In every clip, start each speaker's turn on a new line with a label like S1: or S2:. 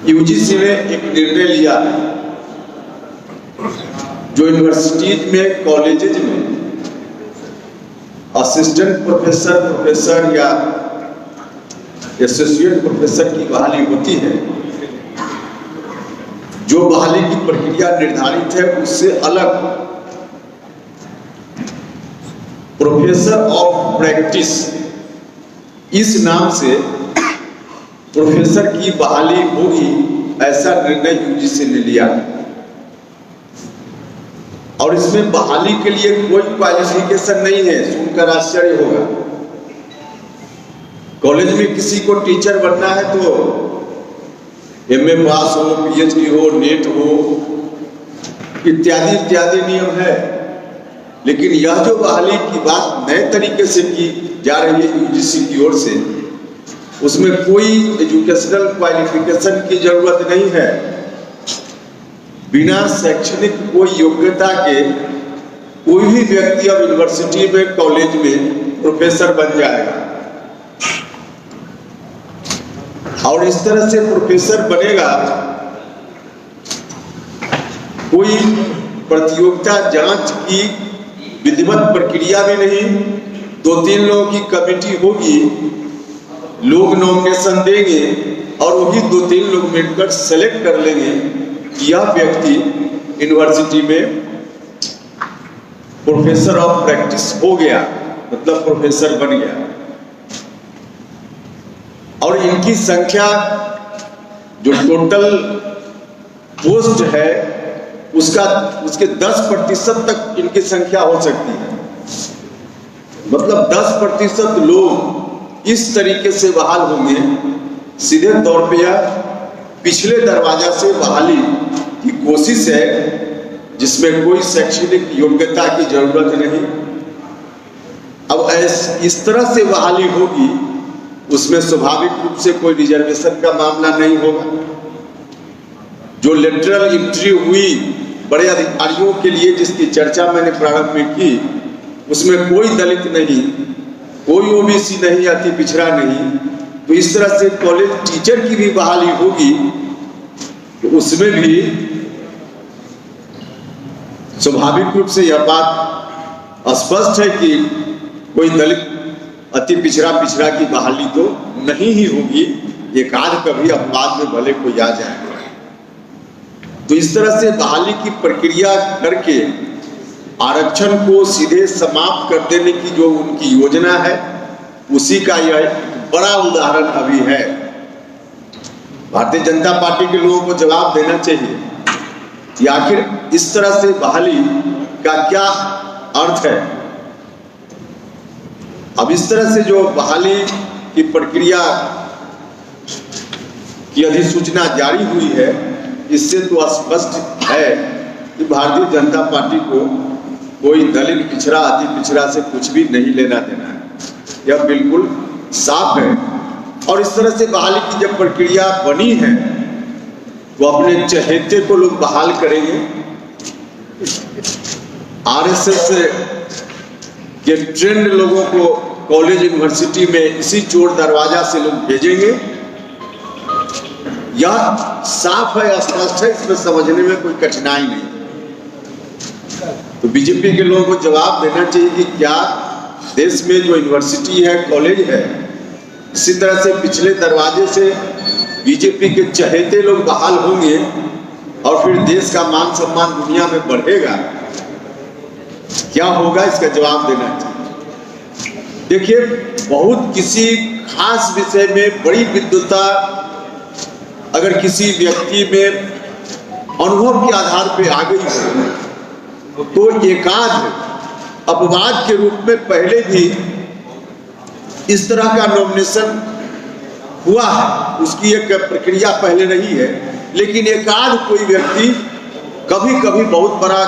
S1: UGC ने एक निर्णय लिया जो यूनिवर्सिटीज में, कॉलेजेज में असिस्टेंट प्रोफेसर, प्रोफेसर या एसोसिएट प्रोफेसर की बहाली होती है, जो बहाली की प्रक्रिया निर्धारित है उससे अलग प्रोफेसर ऑफ प्रैक्टिस इस नाम से प्रोफेसर की बहाली होगी, ऐसा निर्णय यूजीसी ने लिया। और इसमें बहाली के लिए कोई क्वालिफिकेशन नहीं है, सुनकर आश्चर्य होगा। कॉलेज में किसी को टीचर बनना है तो एमए पास हो, पीएचडी हो, नेट हो, इत्यादि इत्यादि नियम है। लेकिन यह जो बहाली की बात नए तरीके से की जा रही है यूजीसी की ओर से, उसमें कोई एजुकेशनल क्वालिफिकेशन की जरूरत नहीं है। बिना शैक्षणिक कोई योग्यता के कोई भी व्यक्ति अब यूनिवर्सिटी में, कॉलेज में प्रोफेसर बन जाएगा। और इस तरह से प्रोफेसर बनेगा, कोई प्रतियोगिता जांच की विधिवत प्रक्रिया भी नहीं, 2-3 लोगों की कमेटी होगी, लोग नॉमिनेशन देंगे और वही 2-3 लोग मिलकर सेलेक्ट कर लेंगे कि यह व्यक्ति यूनिवर्सिटी में प्रोफेसर ऑफ प्रैक्टिस हो गया, मतलब प्रोफेसर बन गया। और इनकी संख्या जो टोटल पोस्ट है उसके 10% तक इनकी संख्या हो सकती है। मतलब 10% लोग इस तरीके से बहाल होंगे, सीधे तौर पे यह पिछले दरवाजा से बहाली की कोशिश है, जिसमें कोई शैक्षणिक योग्यता की जरूरत नहीं। अब इस तरह से बहाली होगी, उसमें स्वाभाविक रूप से कोई रिजर्वेशन का मामला नहीं होगा। जो लेटरल एंट्री हुई बड़े अधिकारियों के लिए, जिसकी चर्चा मैंने प्रारंभ में की, उसमें कोई दलित नहीं, कोई ओबीसी नहीं, अति पिछड़ा नहीं। तो इस तरह से कॉलेज टीचर की भी बहाली होगी, तो उसमें भी स्वाभाविक रूप से यह बात स्पष्ट है कि कोई दलित, अति पिछड़ा की बहाली तो नहीं ही होगी। एक आध कभी अपवाद में भले कोई आ जाएगा। तो इस तरह से बहाली की प्रक्रिया करके आरक्षण को सीधे समाप्त कर देने की जो उनकी योजना है, उसी का यह बड़ा उदाहरण अभी है। भारतीय जनता पार्टी के लोगों को जवाब देना चाहिए कि आखिर इस तरह से बहाली का क्या अर्थ है। अब इस तरह से जो बहाली की प्रक्रिया की अधिसूचना जारी हुई है, इससे तो स्पष्ट है कि भारतीय जनता पार्टी को कोई दलित पिछड़ा, अति पिछड़ा से कुछ भी नहीं लेना देना है, यह बिल्कुल साफ है। और इस तरह से बहाली की जब प्रक्रिया बनी है, तो अपने चहेते को लोग बहाल करेंगे। आरएसएस के ट्रेंड लोगों को कॉलेज, यूनिवर्सिटी में इसी चोर दरवाजा से लोग भेजेंगे। यह साफ है, स्पष्ट है, इसमें समझने में कोई कठिनाई नहीं। तो बीजेपी के लोगों को जवाब देना चाहिए कि क्या देश में जो यूनिवर्सिटी है, कॉलेज है, इसी तरह से पिछले दरवाजे से बीजेपी के चहेते लोग बहाल होंगे और फिर देश का मान सम्मान दुनिया में बढ़ेगा? क्या होगा, इसका जवाब देना चाहिए। देखिए, बहुत किसी खास विषय में बड़ी विद्वता अगर किसी व्यक्ति में अनुभव के आधार पर आ गई हो, तो एकाध अपवाद के रूप में पहले भी इस तरह का नॉमिनेशन हुआ है, उसकी एक प्रक्रिया पहले रही है। लेकिन एकाध कोई व्यक्ति कभी कभी बहुत बड़ा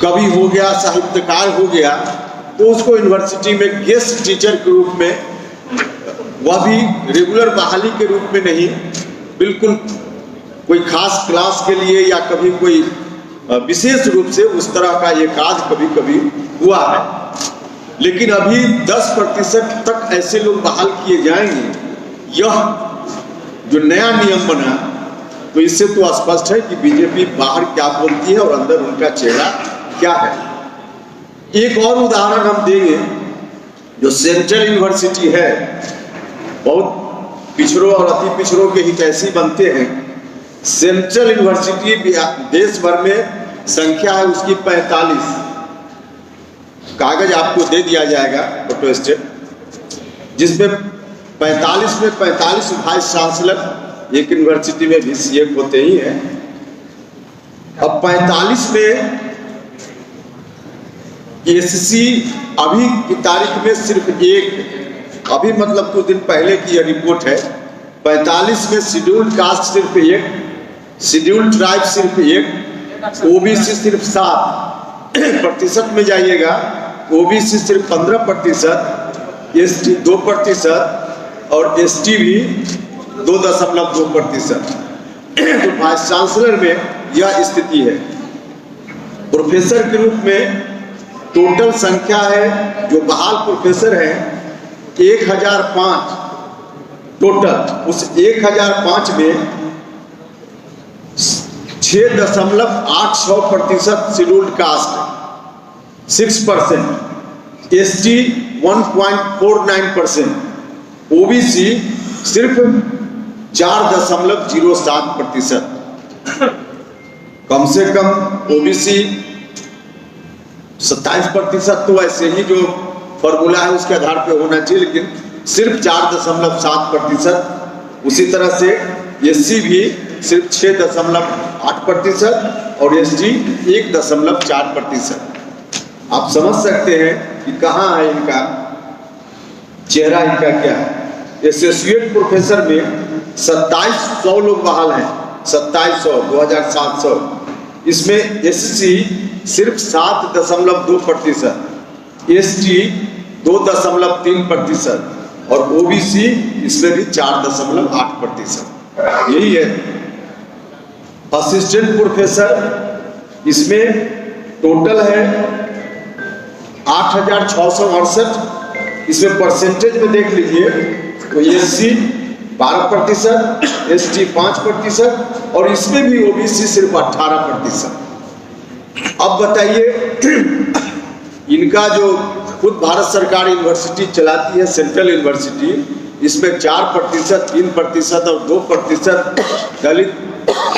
S1: कवि हो गया, साहित्यकार हो गया, तो उसको यूनिवर्सिटी में गेस्ट टीचर के रूप में, वह भी रेगुलर बहाली के रूप में नहीं, बिल्कुल कोई खास क्लास के लिए या कभी कोई विशेष रूप से उस तरह का एकाध कभी कभी हुआ है। लेकिन अभी 10% तक ऐसे लोग बहाल किए जाएंगे। यह जो नया नियम बना, तो इससे तो स्पष्ट है कि बीजेपी बाहर क्या बोलती है और अंदर उनका चेहरा क्या है। एक और उदाहरण हम देंगे, जो सेंट्रल यूनिवर्सिटी है, बहुत पिछड़ों और अति पिछड़ों के हितैषी बनते हैं। सेंट्रल यूनिवर्सिटी देश भर में संख्या है उसकी 45। कागज आपको दे दिया जाएगा फोटो स्टेट, जिसमें 45 में 45 वाइस चांसलर एक यूनिवर्सिटी में भी सीएम होते ही हैं। अब 45 में एससी अभी की तारीख में सिर्फ एक, अभी मतलब कुछ दिन पहले की यह रिपोर्ट है, 45 में शेड्यूल्ड कास्ट सिर्फ एक, शेड्यूल्ड ट्राइब सिर्फ एक, ओबीसी सिर्फ 7% में जाइएगा, ओबीसी सिर्फ 15%, एसटी 2% और एसटी भी 2.2%। तो वाइस चांसलर में यह स्थिति है। प्रोफेसर के रूप में टोटल संख्या है जो बहाल प्रोफेसर हैं 1005 टोटल। उस 1005 में 6.86% शेड्यूल्ड कास्ट, 6%, एसटी 1.49%, ओबीसी सिर्फ 4.07%। कम से कम ओबीसी 27% तो ऐसे ही जो फॉर्मूला है उसके आधार पे होना चाहिए, लेकिन सिर्फ 4.7%। उसी तरह से एससी भी सिर्फ 6.8% और एसटी 1.4%। आप समझ सकते हैं कि कहाँ है इनका चेहरा, इनका क्या है। एसोसिएट प्रोफेसर में 2700 लोग बहाल हैं, 2700, 2700। इसमें एससी सिर्फ 7.2%, एसटी 2.3% और ओबीसी इसमें भी 4.8%। यही है। असिस्टेंट प्रोफेसर इसमें टोटल है 8668। इसमें परसेंटेज में देख लीजिए तो एससी 12%, एसटी 5% और इसमें भी ओबीसी सिर्फ 18%। अब बताइए, इनका जो खुद भारत सरकार यूनिवर्सिटी चलाती है सेंट्रल यूनिवर्सिटी, इसमें 4%, 3% और 2% दलित,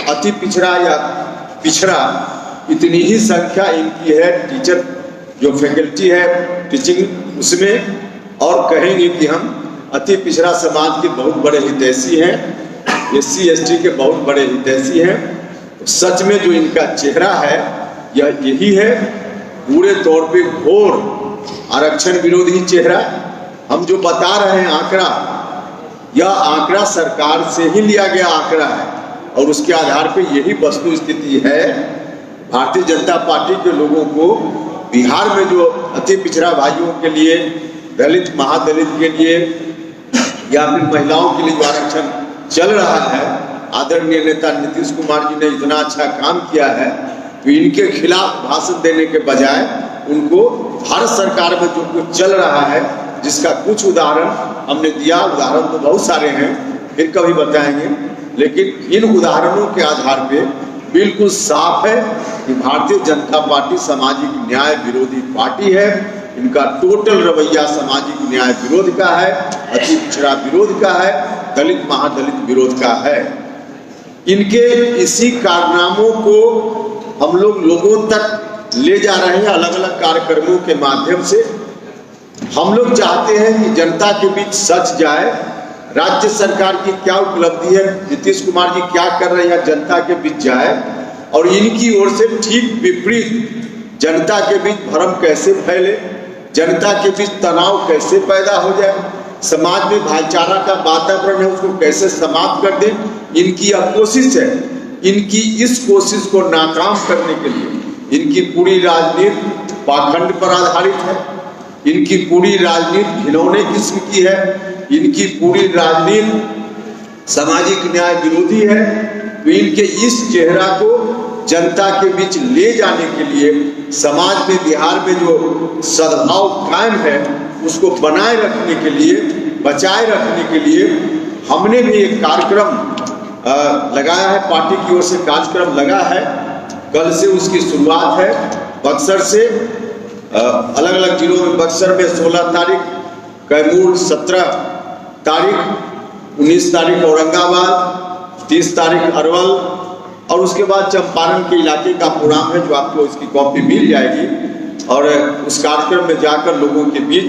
S1: अति पिछड़ा या पिछड़ा, इतनी ही संख्या इनकी है। टीचर जो फैकल्टी है टीचिंग उसमें, और कहेंगे कि हम अति पिछड़ा समाज के बहुत बड़े हितैषी हैं, एससी एसटी के बहुत बड़े हितैषी हैं। सच में जो इनका चेहरा है यह यही है, पूरे तौर पे घोर आरक्षण विरोधी चेहरा। हम जो बता रहे हैं आंकड़ा, यह आंकड़ा सरकार से ही लिया गया आंकड़ा है और उसके आधार पे यही वस्तु स्थिति है। भारतीय जनता पार्टी के लोगों को बिहार में जो अति पिछड़ा भाइयों के लिए, दलित महादलित के लिए या फिर महिलाओं के लिए आरक्षण चल रहा है, आदरणीय नेता नीतीश कुमार जी ने इतना अच्छा काम किया है, तो इनके खिलाफ भाषण देने के बजाय उनको भारत सरकार में जो कुछ चल रहा है, जिसका कुछ उदाहरण हमने दिया, उदाहरण तो बहुत सारे हैं, फिर कभी बताएंगे, लेकिन इन उदाहरणों के आधार पे बिल्कुल साफ है कि भारतीय जनता पार्टी सामाजिक न्याय विरोधी पार्टी है। इनका टोटल रवैया सामाजिक न्याय विरोध का है, अति पिछड़ा विरोध का है, दलित महादलित विरोध का है। इनके इसी कारनामों को हम लोग लोगों तक ले जा रहे हैं अलग अलग कार्यक्रमों के माध्यम से। हम लोग चाहते हैं कि जनता के बीच सच जाए, राज्य सरकार की क्या उपलब्धि है, नीतीश कुमार जी क्या कर रहे हैं, जनता के बीच जाए। और इनकी ओर से ठीक विपरीत, जनता के बीच भ्रम कैसे फैले, जनता के बीच तनाव कैसे पैदा हो जाए, समाज में भाईचारा का वातावरण है उसको कैसे समाप्त कर दें, इनकी यह कोशिश है। इनकी इस कोशिश को नाकाम करने के लिए इनकी पूरी राजनीति पाखंड पर आधारित है, इनकी पूरी राजनीति घिनौने किस्म की है, इनकी पूरी राजनीति सामाजिक न्याय विरोधी है। तो इनके इस चेहरा को जनता के बीच ले जाने के लिए, समाज में, बिहार में जो सद्भाव कायम है उसको बनाए रखने के लिए, बचाए रखने के लिए हमने भी एक कार्यक्रम लगाया है। पार्टी की ओर से कार्यक्रम लगा है, कल से उसकी शुरुआत है। बक्सर से अलग अलग जिलों में, बक्सर में 16 तारीख, कैमूर 17 तारीख, 19 तारीख औरंगाबाद, 30 तारीख अरवल और उसके बाद चंपारण के इलाके का प्रोग्राम है जो आपको इसकी कॉपी मिल जाएगी। और उस कार्यक्रम में जाकर लोगों के बीच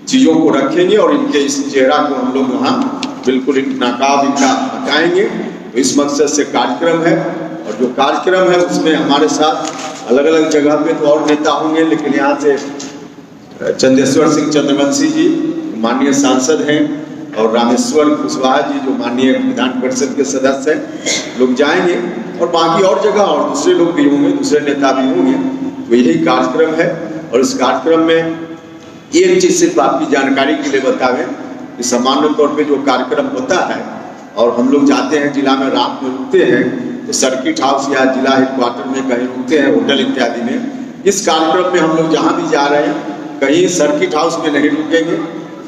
S1: चीज़ों को रखेंगे और इनके इस चेहरा को हम लोग वहाँ बिल्कुल नकाब इनका हटाएंगे। तो इस मकसद से कार्यक्रम है। और जो कार्यक्रम है उसमें हमारे साथ अलग अलग जगह पे तो और नेता होंगे, लेकिन यहाँ से चंदेश्वर सिंह चंद्रवंशी जी माननीय सांसद हैं और रामेश्वर कुशवाहा जी जो माननीय विधान परिषद के सदस्य हैं, लोग जाएंगे और बाकी और जगह और दूसरे लोग भी होंगे, दूसरे नेता भी होंगे। तो यही कार्यक्रम है। और इस कार्यक्रम में एक चीज़ सिर्फ आपकी जानकारी के लिए बतावें कि सामान्य तौर पे जो कार्यक्रम होता है और हम लोग जाते हैं जिला में, रात में रुकते हैं तो सर्किट हाउस या जिला हेडक्वार्टर में कहीं रुकते हैं, होटल इत्यादि में। इस कार्यक्रम में हम लोग जहाँ भी जा रहे हैं कहीं सर्किट हाउस में नहीं रुकेंगे,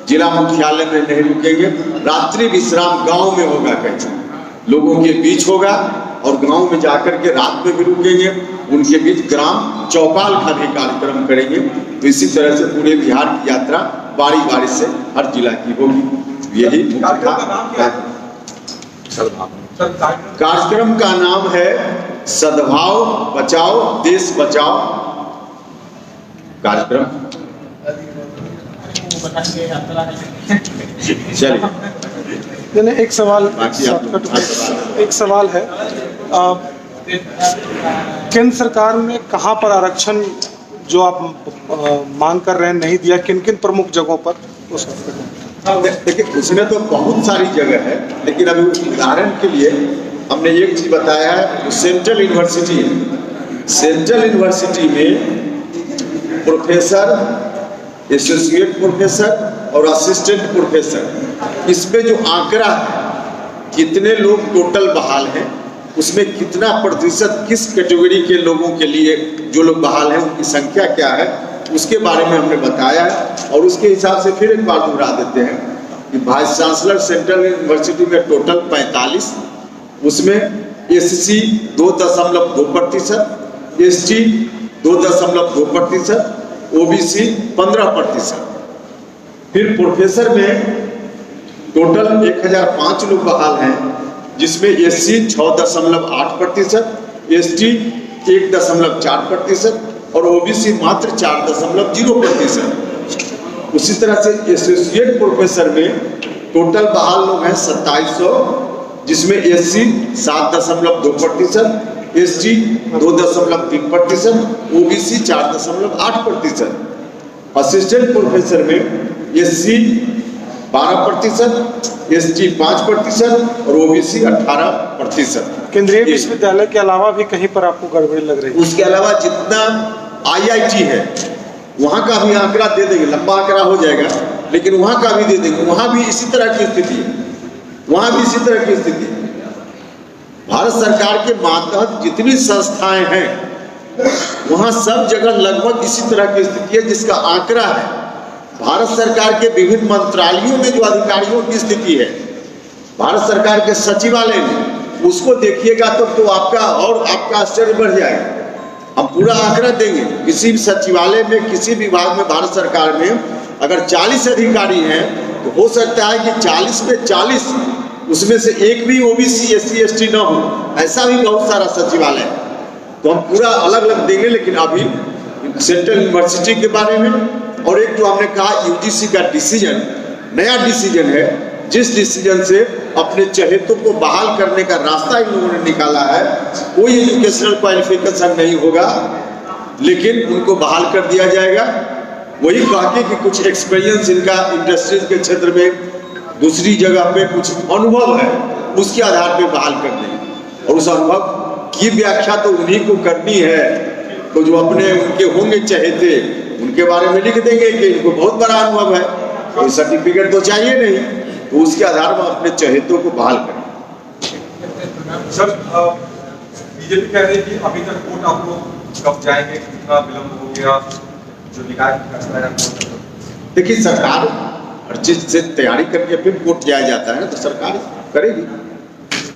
S1: जिला मुख्यालय में नहीं रुकेंगे, रात्रि विश्राम गांव में होगा, कहीं लोगों के बीच होगा और गांव में जाकर के रात में भी रुकेंगे, उनके बीच ग्राम चौपाल का भी कार्यक्रम करेंगे। तो इसी तरह से पूरे बिहार की यात्रा बारी बारी से हर जिला की होगी। यही कार्यक्रम का नाम है सद्भाव बचाओ देश बचाओ कार्यक्रम।
S2: चलिए एक सवाल है, केंद्र सरकार ने कहां पर आरक्षण जो आप मांग कर रहे हैं नहीं दिया, किन किन प्रमुख जगहों पर?
S1: देखिए उसमें तो बहुत सारी जगह है, लेकिन अभी उदाहरण के लिए हमने एक चीज बताया है। सेंट्रल यूनिवर्सिटी है, सेंट्रल यूनिवर्सिटी में प्रोफेसर, एसोसिएट प्रोफेसर और असिस्टेंट प्रोफेसर, इसमें जो आंकड़ा है कितने लोग टोटल बहाल हैं, उसमें कितना प्रतिशत किस कैटेगरी के लोगों के लिए जो लोग बहाल हैं उनकी संख्या क्या है, उसके बारे में हमने बताया है। और उसके हिसाब से फिर एक बार दोहरा देते हैं कि वाइस चांसलर सेंट्रल यूनिवर्सिटी में टोटल 45, उसमें एससी 2.2%, एसटी 2.2%, ओबीसी 15%। फिर प्रोफेसर में टोटल 1005 लोग बहाल हैं, जिसमें एससी 6.8%, एसटी 1.4% और ओबीसी मात्र 4.0%। उसी तरह से एसोसिएट प्रोफेसर में टोटल बहाल लोग हैं 2700, जिसमें SC 7.2%, ST 2.3%, OBC 4.8%। Assistant professor में एससी 12%, एसटी 5% और ओबीसी 18%।
S2: केंद्रीय विश्वविद्यालय के अलावा भी कहीं पर आपको गड़बड़ी लग रही है?
S1: उसके अलावा जितना आईआईटी है वहाँ का भी आंकड़ा दे देंगे, लंबा आंकड़ा हो जाएगा, लेकिन वहाँ का भी दे देंगे। वहाँ भी इसी तरह की स्थिति है, वहाँ भी इसी तरह की स्थिति है। भारत सरकार के मातहत जितनी संस्थाएं हैं वहाँ सब जगह लगभग इसी तरह की स्थिति है, जिसका आंकड़ा है। भारत सरकार के विभिन्न मंत्रालयों में जो अधिकारियों की स्थिति है, भारत सरकार के सचिवालय में, उसको देखिएगा तो आपका आश्चर्य बढ़ जाएगा। हम पूरा आंकड़ा देंगे। किसी भी सचिवालय में, किसी विभाग में, भारत सरकार में अगर 40 अधिकारी हैं तो हो सकता है कि 40 में 40 उसमें से एक भी ओबीसी एससी एसटी ना हो, ऐसा भी बहुत सारा सचिवालय है। तो हम पूरा अलग अलग देंगे। लेकिन अभी सेंट्रल यूनिवर्सिटी के बारे में और एक जो हमने कहा यूजीसी का डिसीजन, नया डिसीजन है, जिस डिसीजन से अपने चहेतों को बहाल करने का रास्ता इन लोगों ने निकाला है। कोई एजुकेशनल क्वालिफिकेशन नहीं होगा, लेकिन उनको बहाल कर दिया जाएगा। वही कहा कि कुछ एक्सपीरियंस इनका इंडस्ट्रीज के क्षेत्र में, दूसरी जगह पे कुछ अनुभव है, उसके आधार पे बहाल कर देंगे। और उस अनुभव की व्याख्या तो उन्हीं को करनी है। तो जो अपने उनके होंगे चहेते, उनके बारे में लिख देंगे कि इनको बहुत बड़ा अनुभव है, कोई सर्टिफिकेट तो चाहिए नहीं, तो उसके आधार पर अपने चहेतों को बहाल करें।
S3: सर, बीजेपी कह रही है कि अभी तक वोट आप लोग कब जाएंगे, कितना विलंब हो गया, जो निकाय का फैसला है।
S1: देखिए सरकार हर चीज से तैयारी करके फिर वोट जाया जाता है, तो सरकार करेगी।